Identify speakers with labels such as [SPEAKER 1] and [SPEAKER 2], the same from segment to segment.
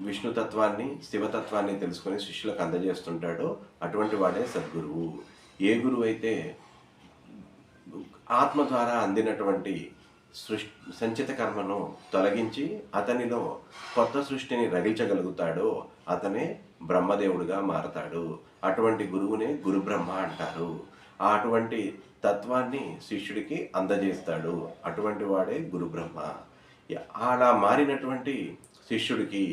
[SPEAKER 1] విష్ణుతత్వాన్ని శివతత్వాన్ని తెలుసుకొని శిష్యులకు అందజేస్తుంటాడో అటువంటి వాడే సద్గురువు. ఏ గురువు అయితే ఆత్మ ద్వారా అందినటువంటి సంచిత కర్మను తొలగించి అతనిలో కొత్త సృష్టిని రగిల్చగలుగుతాడో అతనే బ్రహ్మదేవుడిగా మారతాడు. అటువంటి గురువునే గురు బ్రహ్మ అంటారు. అటువంటి తత్వాన్ని శిష్యుడికి అందజేస్తాడు. అటువంటి వాడే గురు బ్రహ్మ. అలా మారినటువంటి శిష్యుడికి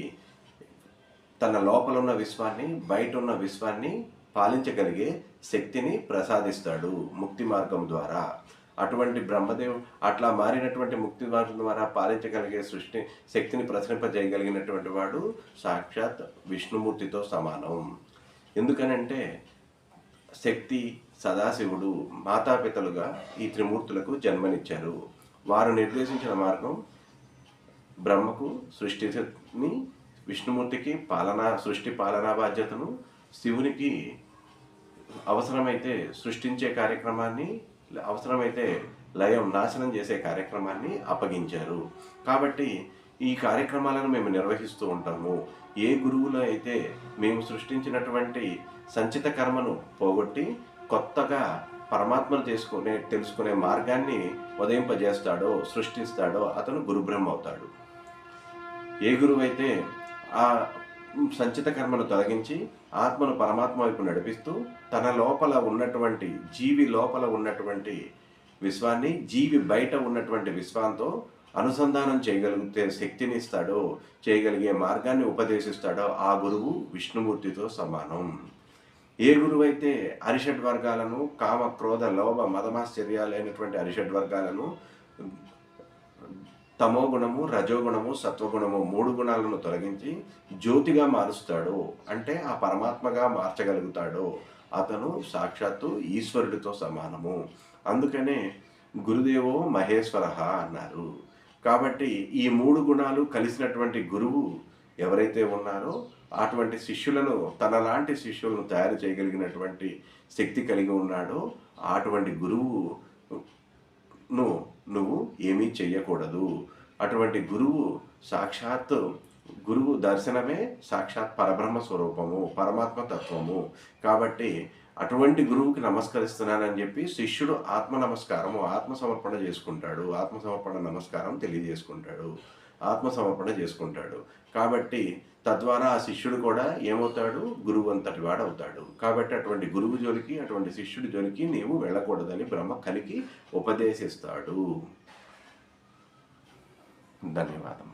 [SPEAKER 1] తన లోపల ఉన్న విశ్వాన్ని, బయట ఉన్న విశ్వాన్ని పాలించగలిగే శక్తిని ప్రసాదిస్తాడు ముక్తి మార్గం ద్వారా. అటువంటి బ్రహ్మదేవుడు అట్లా మారినటువంటి ముక్తి మార్గం ద్వారా పాలించగలిగే సృష్టి శక్తిని ప్రసరింపజేయగలిగినటువంటి వాడు సాక్షాత్ విష్ణుమూర్తితో సమానం. ఎందుకనంటే శక్తి, సదాశివుడు మాతాపితలుగా ఈ త్రిమూర్తులకు జన్మనిచ్చారు. వారు నిర్దేశించిన మార్గం బ్రహ్మకు సృష్టిని, విష్ణుమూర్తికి సృష్టి పాలనా బాధ్యతను, శివునికి అవసరమైతే సృష్టించే కార్యక్రమాన్ని, అవసరమైతే నాశనం చేసే కార్యక్రమాన్ని అప్పగించారు. కాబట్టి ఈ కార్యక్రమాలను మేము నిర్వహిస్తూ ఉంటాము. ఏ గురువులు అయితే మేము సృష్టించినటువంటి సంచిత కర్మను పోగొట్టి కొత్తగా పరమాత్మను తెలుసుకునే మార్గాన్ని ఉదయింపజేస్తాడో, సృష్టిస్తాడో అతను గురుబ్రహ్మ అవుతాడు. ఏ గురువు అయితే ఆ సంచిత కర్మను తొలగించి ఆత్మను పరమాత్మ వైపు నడిపిస్తూ తన లోపల ఉన్నటువంటి జీవి లోపల ఉన్నటువంటి విశ్వాన్ని జీవి బయట ఉన్నటువంటి విశ్వంతో అనుసంధానం చేయగలిగితే శక్తిని ఇస్తాడో, చేయగలిగే మార్గాన్ని ఉపదేశిస్తాడో ఆ గురువు విష్ణుమూర్తితో సమానం. ఏ గురువు అయితే అరిషడ్ వర్గాలను, కామ క్రోధ లోభ మదమాశ్చర్యాలైనటువంటి అరిషడ్ వర్గాలను, తమో గుణము, రజోగుణము, సత్వగుణము 3 గుణాలను తొలగించి జ్యోతిగా మారుస్తాడో, అంటే ఆ పరమాత్మగా మార్చగలుగుతాడో అతను సాక్షాత్తు ఈశ్వరుడితో సమానము. అందుకనే గురుదేవో మహేశ్వర అన్నారు. కాబట్టి ఈ 3 గుణాలు కలిసినటువంటి గురువు ఎవరైతే ఉన్నారో అటువంటి శిష్యులను, తనలాంటి శిష్యులను తయారు చేయగలిగినటువంటి శక్తి కలిగి ఉన్నాడో అటువంటి గురువును నువ్వు ఏమీ చెయ్యకూడదు. అటువంటి గురువు దర్శనమే సాక్షాత్ పరబ్రహ్మ స్వరూపము, పరమాత్మ తత్వము. కాబట్టి అటువంటి గురువుకి నమస్కరిస్తున్నానని చెప్పి శిష్యుడు ఆత్మసమర్పణ చేసుకుంటాడు. ఆత్మసమర్పణ నమస్కారం తెలియజేసుకుంటాడు, ఆత్మసమర్పణ చేసుకుంటాడు. కాబట్టి తద్వారా ఆ శిష్యుడు కూడా ఏమవుతాడు? గురువు అంతటి వాడవుతాడు. కాబట్టి అటువంటి గురువు జోలికి, అటువంటి శిష్యుడి జోలికి నీవు వెళ్ళకూడదని బ్రహ్మ కలికి ఉపదేశిస్తాడు. ధన్యవాదం.